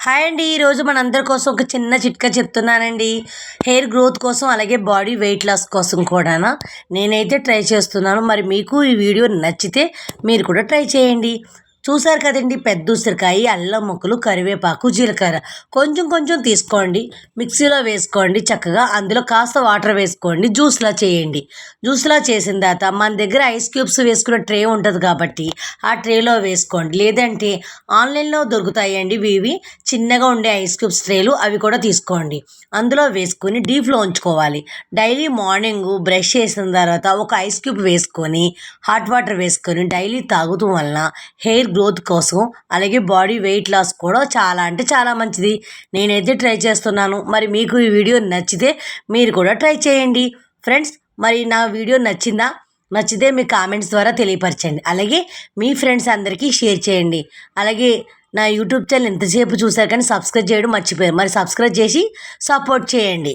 Hi అండి. ఈరోజు మనందరి కోసం ఒక చిన్న చిట్కా చెప్తున్నానండి. హెయిర్ గ్రోత్ కోసం అలాగే బాడీ వెయిట్ లాస్ కోసం కూడానా నేనైతే ట్రై చేస్తున్నాను. మరి మీకు ఈ వీడియో నచ్చితే మీరు కూడా ట్రై చేయండి. చూసారు కదండి, పెద్ద ఉసిరికాయ, అల్లం ముక్కలు, కరివేపాకు, జీలకర్ర కొంచెం కొంచెం తీసుకోండి, మిక్సీలో వేసుకోండి. చక్కగా అందులో కాస్త వాటర్ వేసుకోండి, జ్యూస్లా చేయండి. జ్యూస్లా చేసిన తర్వాత మన దగ్గర ఐస్ క్యూబ్స్ వేసుకునే ట్రే ఉంటుంది కాబట్టి ఆ ట్రేలో వేసుకోండి. లేదంటే ఆన్లైన్లో దొరుకుతాయండి ఇవి చిన్నగా ఉండే ఐస్ క్యూబ్స్ ట్రేలు, అవి కూడా తీసుకోండి. అందులో వేసుకొని డీప్లో ఉంచుకోవాలి. డైలీ మార్నింగ్ బ్రష్ చేసిన తర్వాత ఒక ఐస్ క్యూబ్ వేసుకొని హాట్ వాటర్ వేసుకొని డైలీ తాగుతూ వలన హెయిర్ గ్రోత్ కోసం అలాగే బాడీ వెయిట్ లాస్ కూడా చాలా అంటే చాలా మంచిది. నేనైతే ట్రై చేస్తున్నాను. మరి మీకు ఈ వీడియో నచ్చితే మీరు కూడా ట్రై చేయండి ఫ్రెండ్స్. మరి నా వీడియో నచ్చితే మీ కామెంట్స్ ద్వారా తెలియపరచండి. అలాగే మీ ఫ్రెండ్స్ అందరికీ షేర్ చేయండి. అలాగే నా యూట్యూబ్ ఛానల్ ఎంతసేపు చూసారు కానీ సబ్స్క్రైబ్ చేయడం మర్చిపోయారు. మరి సబ్స్క్రైబ్ చేసి సపోర్ట్ చేయండి.